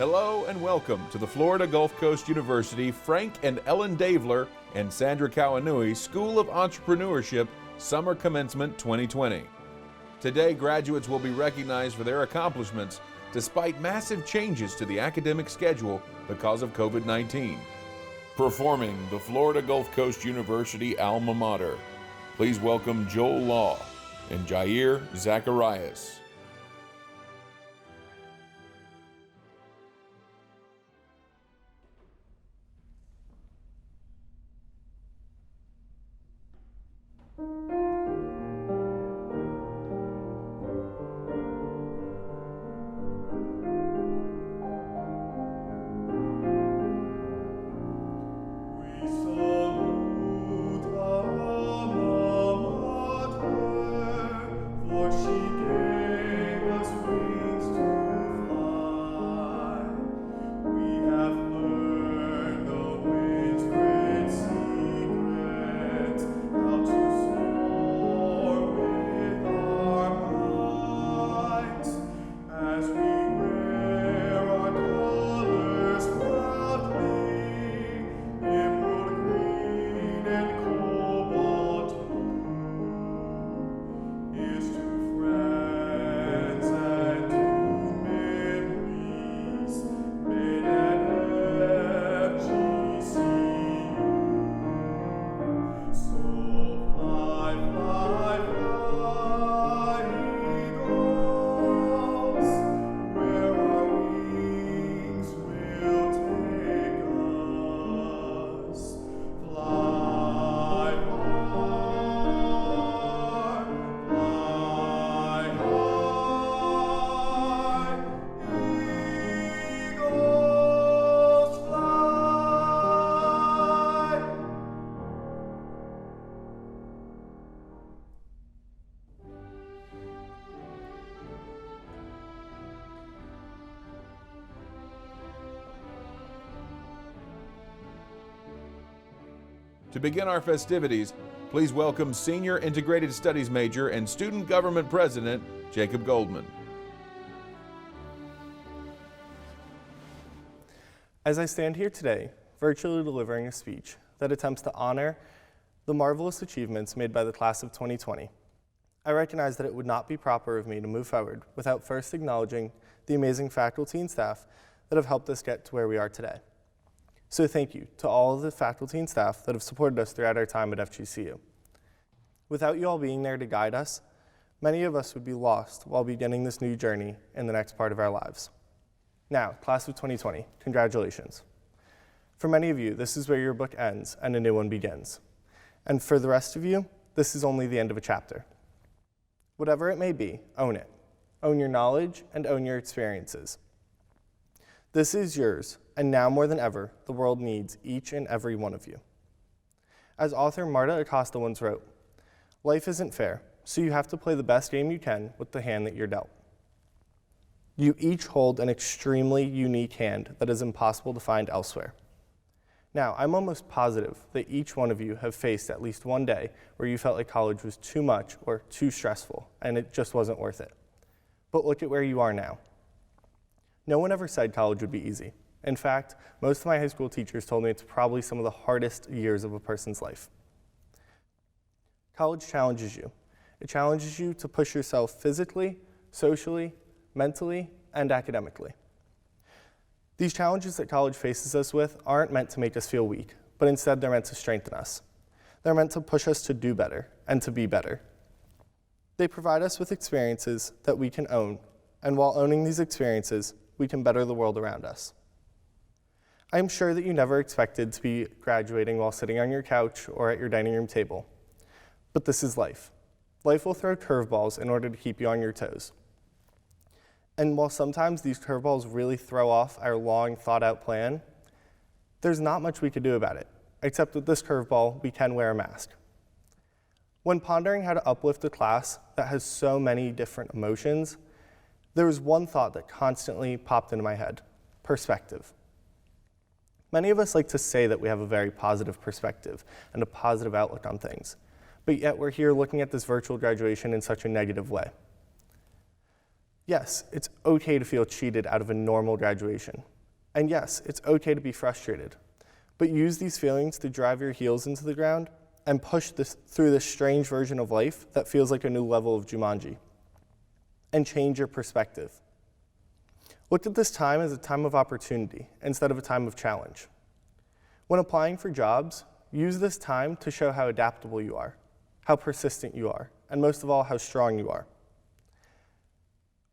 Hello and welcome to the Florida Gulf Coast University Frank and Ellen Daveler and Sandra Kauanui School of Entrepreneurship Summer Commencement 2020. Today, graduates will be recognized for their accomplishments despite massive changes to the academic schedule because of COVID-19. Performing the Florida Gulf Coast University alma mater, please welcome Joel Law and Jair Zacharias. To begin our festivities, please welcome Senior Integrated Studies Major and Student Government President, Jacob Goldman. As I stand here today, virtually delivering a speech that attempts to honor the marvelous achievements made by the class of 2020, I recognize that it would not be proper of me to move forward without first acknowledging the amazing faculty and staff that have helped us get to where we are today. So thank you to all of the faculty and staff that have supported us throughout our time at FGCU. Without you all being there to guide us, many of us would be lost while beginning this new journey in the next part of our lives. Now, class of 2020, congratulations. For many of you, this is where your book ends and a new one begins. And for the rest of you, this is only the end of a chapter. Whatever it may be, own it. Own your knowledge and own your experiences. This is yours, and now more than ever, the world needs each and every one of you. As author Marta Acosta once wrote, "Life isn't fair, so you have to play the best game you can with the hand that you're dealt." You each hold an extremely unique hand that is impossible to find elsewhere. Now, I'm almost positive that each one of you have faced at least one day where you felt like college was too much or too stressful, and it just wasn't worth it. But look at where you are now. No one ever said college would be easy. In fact, most of my high school teachers told me it's probably some of the hardest years of a person's life. College challenges you. It challenges you to push yourself physically, socially, mentally, and academically. These challenges that college faces us with aren't meant to make us feel weak, but instead they're meant to strengthen us. They're meant to push us to do better and to be better. They provide us with experiences that we can own, and while owning these experiences, we can better the world around us. I am sure that you never expected to be graduating while sitting on your couch or at your dining room table, but this is life. Life will throw curveballs in order to keep you on your toes. And while sometimes these curveballs really throw off our long thought out plan, there's not much we could do about it, except with this curveball, we can wear a mask. When pondering how to uplift a class that has so many different emotions, there was one thought that constantly popped into my head: perspective. Many of us like to say that we have a very positive perspective and a positive outlook on things, but yet we're here looking at this virtual graduation in such a negative way. Yes, it's okay to feel cheated out of a normal graduation. And yes, it's okay to be frustrated. But use these feelings to drive your heels into the ground and push through this strange version of life that feels like a new level of Jumanji. And change your perspective. Look at this time as a time of opportunity instead of a time of challenge. When applying for jobs, use this time to show how adaptable you are, how persistent you are, and most of all, how strong you are.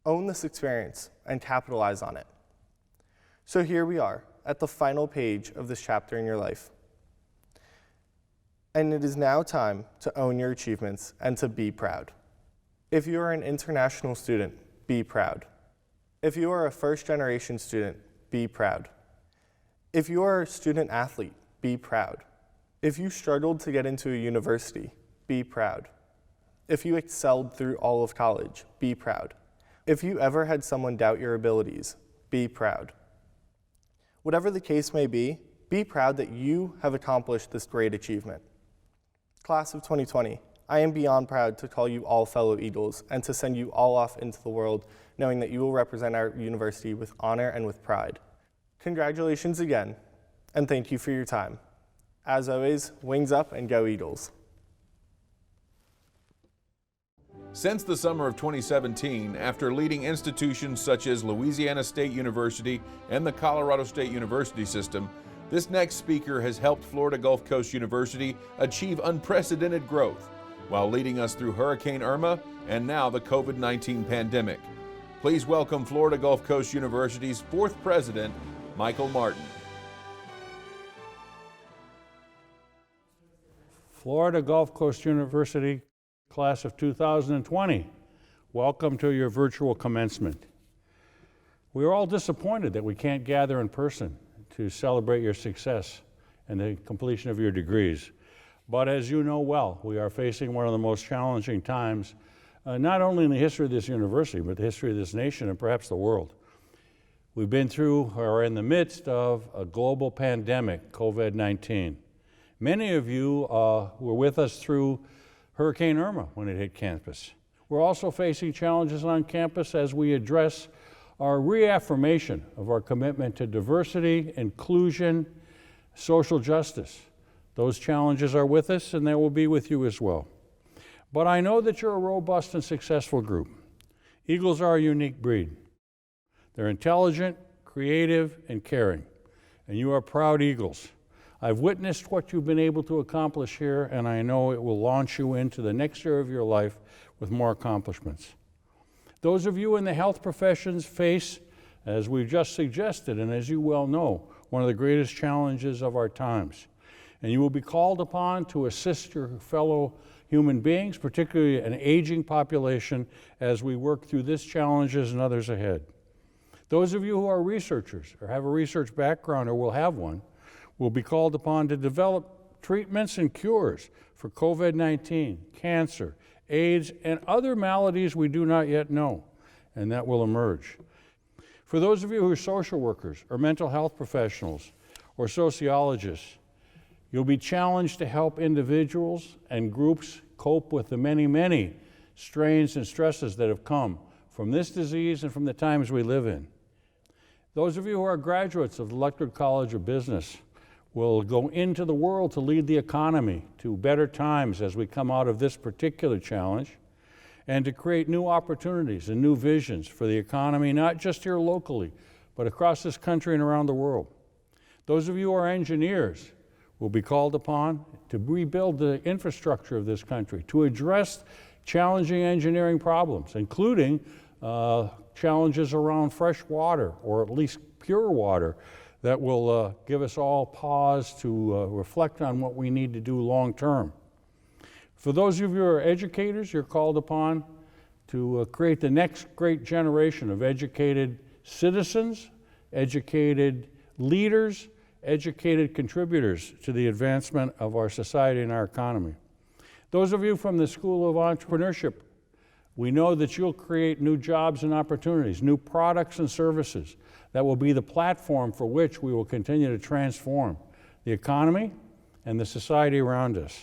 Own this experience and capitalize on it. So here we are at the final page of this chapter in your life. And it is now time to own your achievements and to be proud. If you are an international student, be proud. If you are a first-generation student, be proud. If you are a student athlete, be proud. If you struggled to get into a university, be proud. If you excelled through all of college, be proud. If you ever had someone doubt your abilities, be proud. Whatever the case may be proud that you have accomplished this great achievement. Class of 2020, I am beyond proud to call you all fellow Eagles and to send you all off into the world knowing that you will represent our university with honor and with pride. Congratulations again, and thank you for your time. As always, wings up and go Eagles. Since the summer of 2017, after leading institutions such as Louisiana State University and the Colorado State University system, this next speaker has helped Florida Gulf Coast University achieve unprecedented growth while leading us through Hurricane Irma and now the COVID-19 pandemic. Please welcome Florida Gulf Coast University's fourth president, Michael Martin. Florida Gulf Coast University, class of 2020, welcome to your virtual commencement. We are all disappointed that we can't gather in person to celebrate your success and the completion of your degrees. But as you know well, we are facing one of the most challenging times, not only in the history of this university, but the history of this nation and perhaps the world. We've been through or are in the midst of a global pandemic, COVID-19. Many of you were with us through Hurricane Irma when it hit campus. We're also facing challenges on campus as we address our reaffirmation of our commitment to diversity, inclusion, social justice. Those challenges are with us and they will be with you as well. But I know that you're a robust and successful group. Eagles are a unique breed. They're intelligent, creative, and caring, and you are proud Eagles. I've witnessed what you've been able to accomplish here, and I know it will launch you into the next year of your life with more accomplishments. Those of you in the health professions face, as we've just suggested, and as you well know, one of the greatest challenges of our times. And you will be called upon to assist your fellow human beings, particularly an aging population, as we work through this challenges and others ahead. Those of you who are researchers or have a research background or will have one, will be called upon to develop treatments and cures for COVID-19, cancer, AIDS, and other maladies we do not yet know, and that will emerge. For those of you who are social workers or mental health professionals or sociologists, you'll be challenged to help individuals and groups cope with the many, many strains and stresses that have come from this disease and from the times we live in. Those of you who are graduates of the Electoral College of Business will go into the world to lead the economy to better times as we come out of this particular challenge, and to create new opportunities and new visions for the economy, not just here locally, but across this country and around the world. Those of you who are engineers will be called upon to rebuild the infrastructure of this country, to address challenging engineering problems, including challenges around fresh water, or at least pure water, that will give us all pause to reflect on what we need to do long term. For those of you who are educators, you're called upon to create the next great generation of educated citizens, educated leaders, educated contributors to the advancement of our society and our economy. Those of you from the School of Entrepreneurship, we know that you'll create new jobs and opportunities, new products and services that will be the platform for which we will continue to transform the economy and the society around us.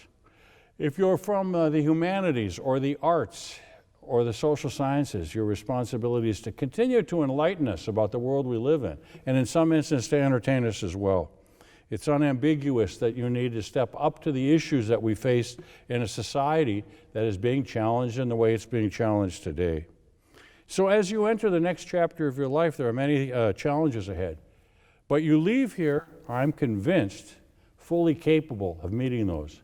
If you're from the humanities or the arts or the social sciences, your responsibility is to continue to enlighten us about the world we live in, and in some instances to entertain us as well. It's unambiguous that you need to step up to the issues that we face in a society that is being challenged in the way it's being challenged today. So as you enter the next chapter of your life, there are many challenges ahead. But you leave here, I'm convinced, fully capable of meeting those.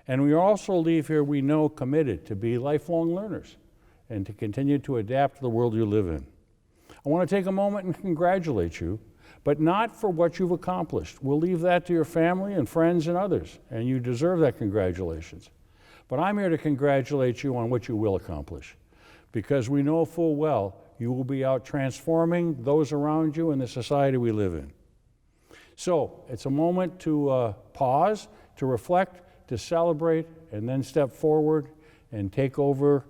And we also leave here, we know, committed to be lifelong learners and to continue to adapt to the world you live in. I want to take a moment and congratulate you, but not for what you've accomplished. We'll leave that to your family and friends and others, and you deserve that congratulations. But I'm here to congratulate you on what you will accomplish, because we know full well you will be out transforming those around you and the society we live in. So it's a moment to pause, to reflect, to celebrate, and then step forward and take over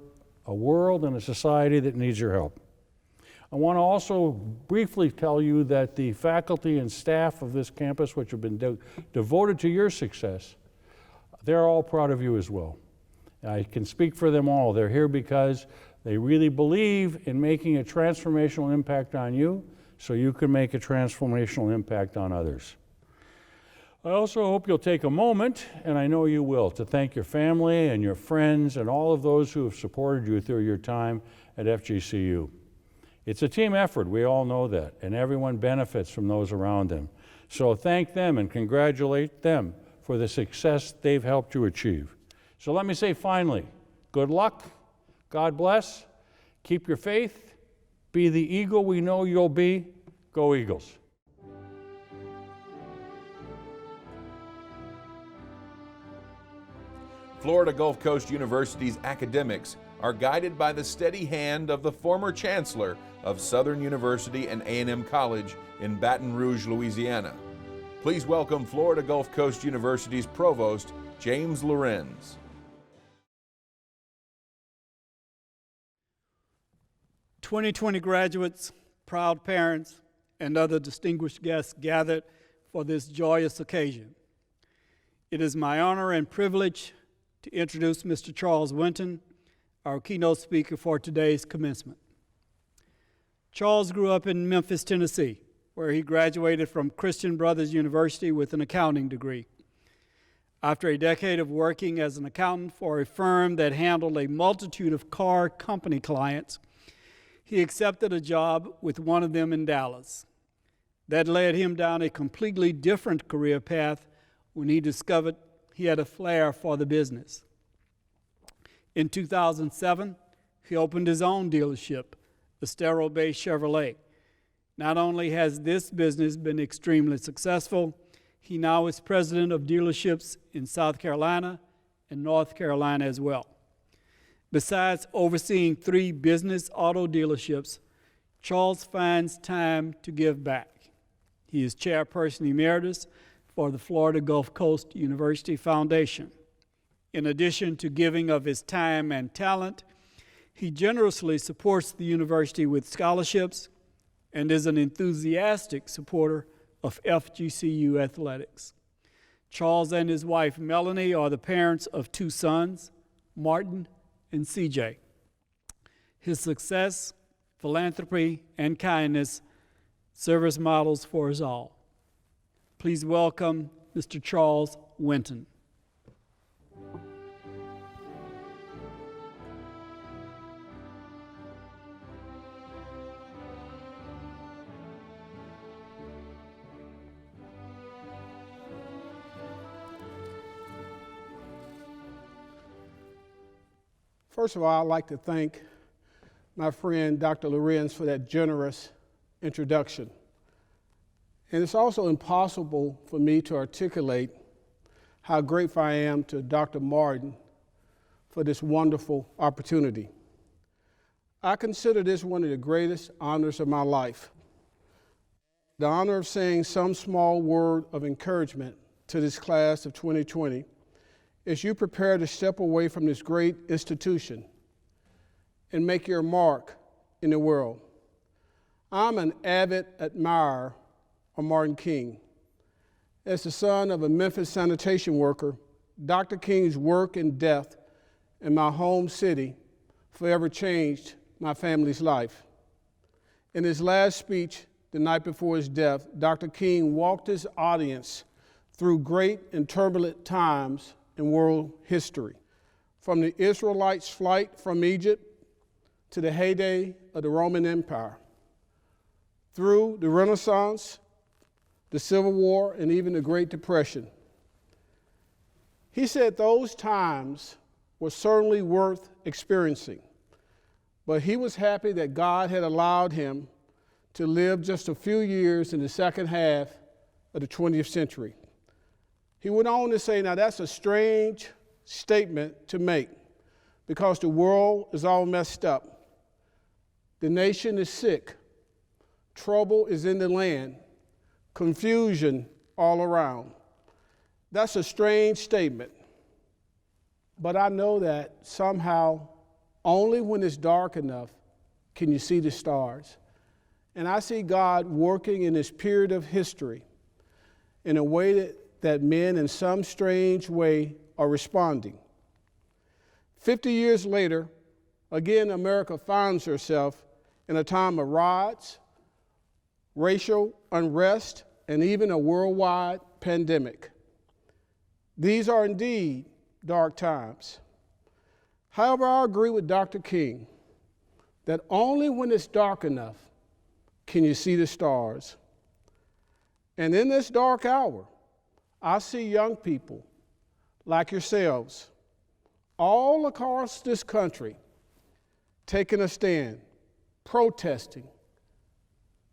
a world and a society that needs your help. I want to also briefly tell you that the faculty and staff of this campus, which have been devoted to your success, they're all proud of you as well. I can speak for them all. They're here because they really believe in making a transformational impact on you, so you can make a transformational impact on others. I also hope you'll take a moment, and I know you will, to thank your family and your friends and all of those who have supported you through your time at FGCU. It's a team effort, we all know that, and everyone benefits from those around them. So thank them and congratulate them for the success they've helped you achieve. So let me say finally, good luck, God bless, keep your faith, be the eagle we know you'll be, go Eagles. Florida Gulf Coast University's academics are guided by the steady hand of the former chancellor of Southern University and A&M College in Baton Rouge, Louisiana. Please welcome Florida Gulf Coast University's Provost, James Lorenz. "2020 graduates, proud parents, and other distinguished guests gathered for this joyous occasion. It is my honor and privilege to introduce Mr. Charles Winton, our keynote speaker for today's commencement. Charles grew up in Memphis, Tennessee, where he graduated from Christian Brothers University with an accounting degree. After a decade of working as an accountant for a firm that handled a multitude of car company clients, he accepted a job with one of them in Dallas. That led him down a completely different career path when he discovered he had a flair for the business. In 2007, he opened his own dealership, Estero-based Chevrolet. Not only has this business been extremely successful, he now is president of dealerships in South Carolina and North Carolina as well. Besides overseeing 3 business auto dealerships, Charles finds time to give back. He is chairperson emeritus for the Florida Gulf Coast University Foundation. In addition to giving of his time and talent, he generously supports the university with scholarships and is an enthusiastic supporter of FGCU athletics. Charles and his wife Melanie are the parents of 2 sons, Martin and CJ. His success, philanthropy, and kindness serve as models for us all. Please welcome Mr. Charles Winton. First of all, I'd like to thank my friend Dr. Lorenz for that generous introduction. And it's also impossible for me to articulate how grateful I am to Dr. Martin for this wonderful opportunity. I consider this one of the greatest honors of my life. The honor of saying some small word of encouragement to this class of 2020 as you prepare to step away from this great institution and make your mark in the world. I'm an avid admirer of Martin King. As the son of a Memphis sanitation worker, Dr. King's work and death in my home city forever changed my family's life. In his last speech the night before his death, Dr. King walked his audience through great and turbulent times in world history, from the Israelites' flight from Egypt to the heyday of the Roman Empire, through the Renaissance, the Civil War, and even the Great Depression. He said those times were certainly worth experiencing, but he was happy that God had allowed him to live just a few years in the second half of the 20th century. He went on to say, now that's a strange statement to make because the world is all messed up. The nation is sick. Trouble is in the land. Confusion all around. That's a strange statement. But I know that somehow only when it's dark enough can you see the stars. And I see God working in this period of history in a way that men in some strange way are responding. 50 years later, again, America finds herself in a time of riots, racial unrest, and even a worldwide pandemic. These are indeed dark times. However, I agree with Dr. King that only when it's dark enough can you see the stars. And in this dark hour, I see young people like yourselves all across this country taking a stand, protesting,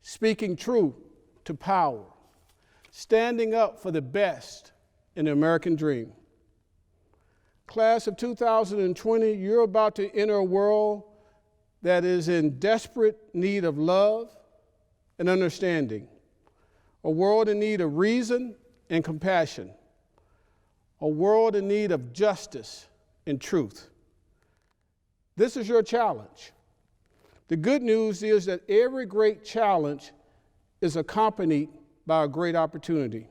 speaking truth to power, standing up for the best in the American dream. Class of 2020, you're about to enter a world that is in desperate need of love and understanding, a world in need of reason and compassion, a world in need of justice and truth. This is your challenge. The good news is that every great challenge is accompanied by a great opportunity.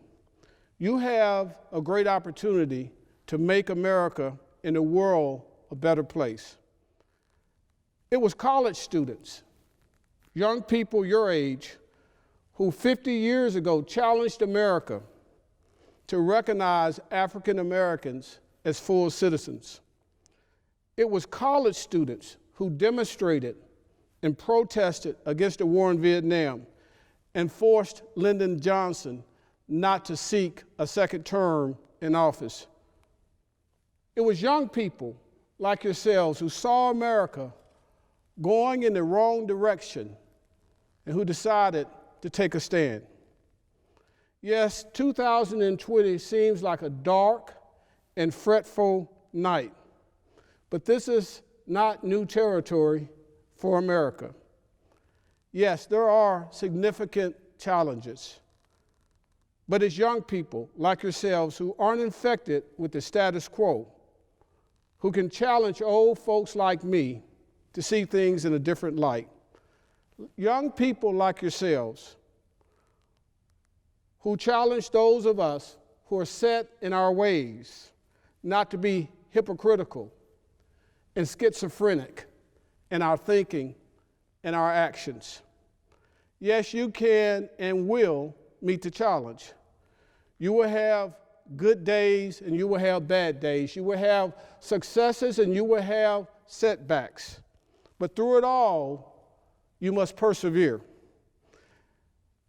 You have a great opportunity to make America and the world a better place. It was college students, young people your age, who 50 years ago challenged America to recognize African Americans as full citizens. It was college students who demonstrated and protested against the war in Vietnam and forced Lyndon Johnson not to seek a second term in office. It was young people like yourselves who saw America going in the wrong direction and who decided to take a stand. Yes, 2020 seems like a dark and fretful night, but this is not new territory for America. Yes, there are significant challenges, but it's young people like yourselves who aren't infected with the status quo, who can challenge old folks like me to see things in a different light. Young people like yourselves who challenge those of us who are set in our ways not to be hypocritical and schizophrenic in our thinking and our actions. Yes, you can and will meet the challenge. You will have good days and you will have bad days. You will have successes and you will have setbacks. But through it all, you must persevere.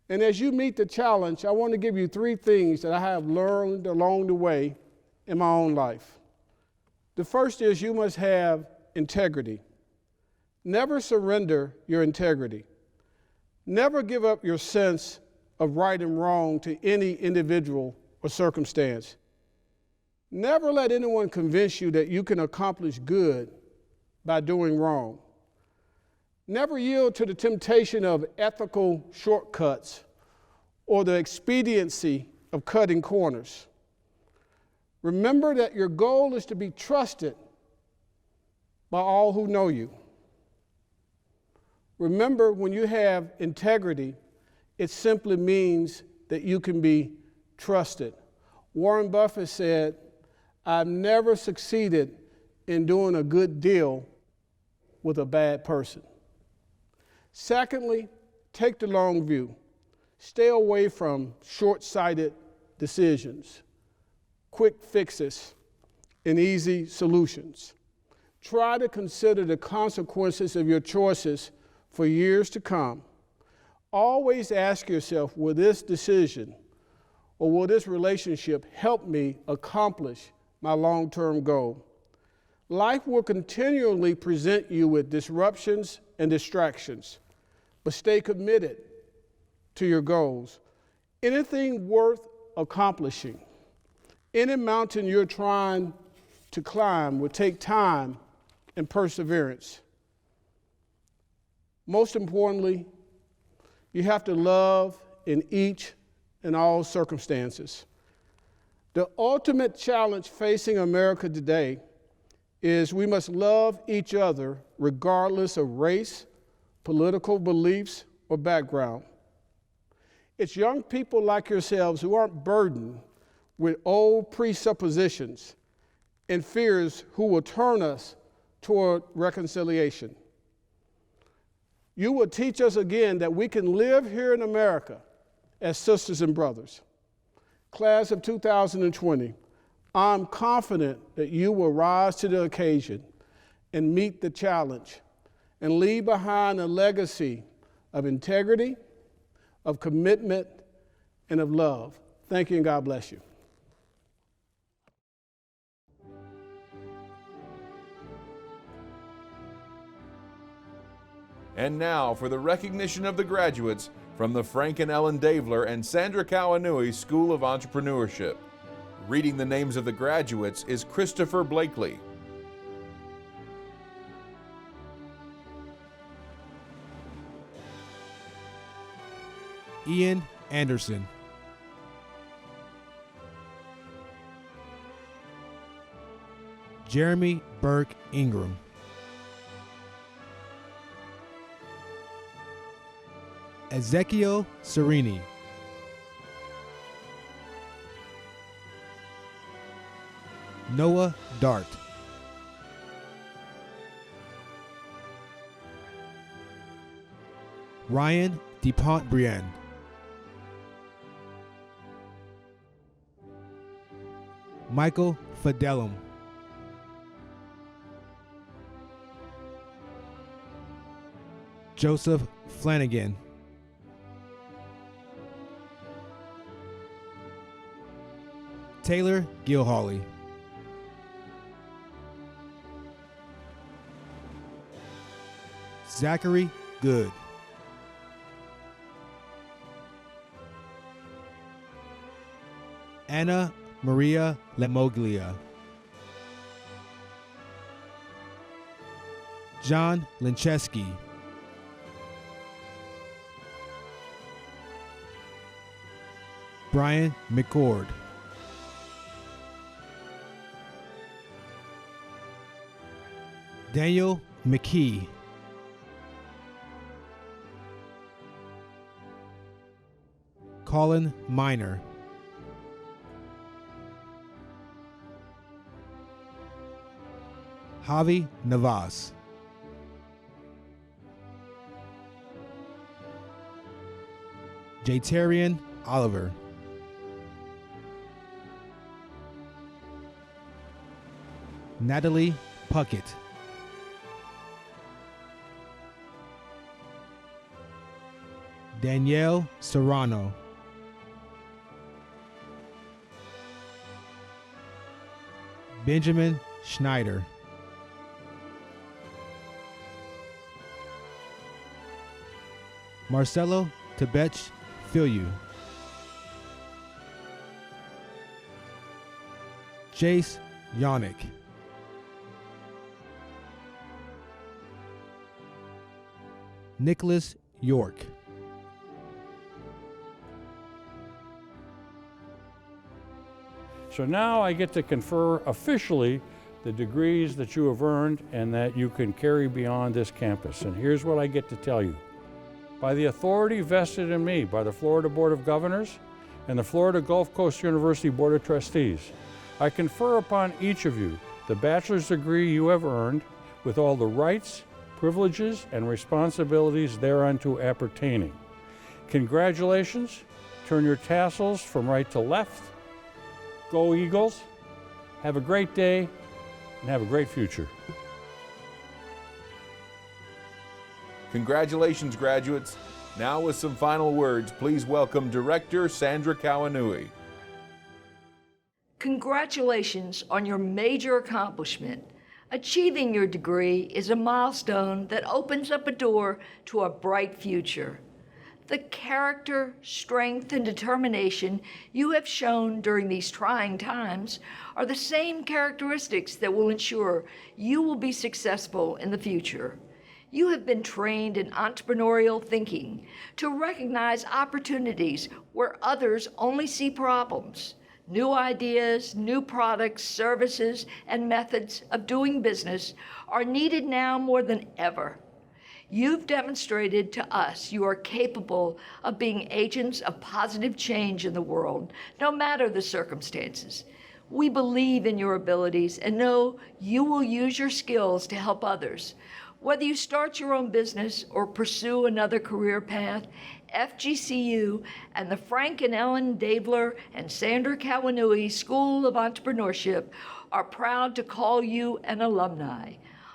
And as you meet the challenge, I want to give you 3 things that I have learned along the way in my own life. The first is you must have integrity. Never surrender your integrity. Never give up your sense of right and wrong to any individual or circumstance. Never let anyone convince you that you can accomplish good by doing wrong. Never yield to the temptation of ethical shortcuts or the expediency of cutting corners. Remember that your goal is to be trusted by all who know you. Remember, when you have integrity, it simply means that you can be trusted. Warren Buffett said, "I've never succeeded in doing a good deal with a bad person. Secondly, take the long view. Stay away from short-sighted decisions, quick fixes, and easy solutions. Try to consider the consequences of your choices for years to come. Always ask yourself, will this decision or will this relationship help me accomplish my long-term goal? Life will continually present you with disruptions and distractions, but stay committed to your goals. Anything worth accomplishing, any mountain you're trying to climb will take time and perseverance. Most importantly, you have to love in each and all circumstances. The ultimate challenge facing America today is we must love each other regardless of race, political beliefs, or background. It's young people like yourselves who aren't burdened with old presuppositions and fears who will turn us toward reconciliation. You will teach us again that we can live here in America as sisters and brothers. Class of 2020, I'm confident that you will rise to the occasion and meet the challenge and leave behind a legacy of integrity, of commitment, and of love. Thank you, and God bless you. And now for the recognition of the graduates from the Frank and Ellen Daveler and Sandra Kauanui School of Entrepreneurship. Reading the names of the graduates is Christopher Blakely. Ian Anderson. Jeremy Burke Ingram. Ezekiel Serini. Noah Dart. Ryan DePont-Brienne. Michael Fidelum. Joseph Flanagan. Taylor Gilhawley. Zachary Good. Anna Maria Lemoglia. John Lincheski. Brian McCord. Daniel McKee. Colin Miner. Javi Navas. Jatarian Oliver. Natalie Puckett. Danielle Serrano. Benjamin Schneider. Marcelo Tebech Filiu. Jace Yannick. Nicholas York. So now I get to confer officially the degrees that you have earned and that you can carry beyond this campus. And here's what I get to tell you. By the authority vested in me by the Florida Board of Governors and the Florida Gulf Coast University Board of Trustees, I confer upon each of you the bachelor's degree you have earned with all the rights, privileges and responsibilities thereunto appertaining. Congratulations. Turn your tassels from right to left. Go Eagles. Have a great day and have a great future. Congratulations, graduates. Now with some final words, please welcome Director Sandra Kauanui. Congratulations on your major accomplishment. Achieving your degree is a milestone that opens up a door to a bright future. The character, strength, and determination you have shown during these trying times are the same characteristics that will ensure you will be successful in the future. You have been trained in entrepreneurial thinking to recognize opportunities where others only see problems. New ideas, new products, services, and methods of doing business are needed now more than ever. You've demonstrated to us you are capable of being agents of positive change in the world, no matter the circumstances. We believe in your abilities and know you will use your skills to help others. Whether you start your own business or pursue another career path, FGCU and the Frank and Ellen Daveler and Sandra Kauanui School of Entrepreneurship are proud to call you an alumni.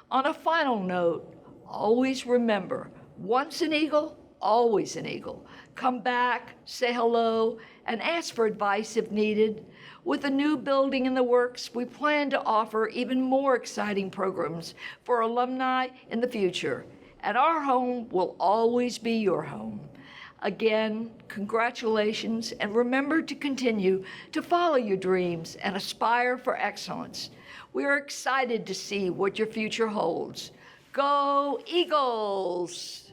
On a final note, always remember, once an eagle, always an eagle. Come back, say hello, and ask for advice if needed. With a new building in the works, we plan to offer even more exciting programs for alumni in the future. And our home will always be your home. Again, congratulations, and remember to continue to follow your dreams and aspire for excellence. We are excited to see what your future holds. Go Eagles!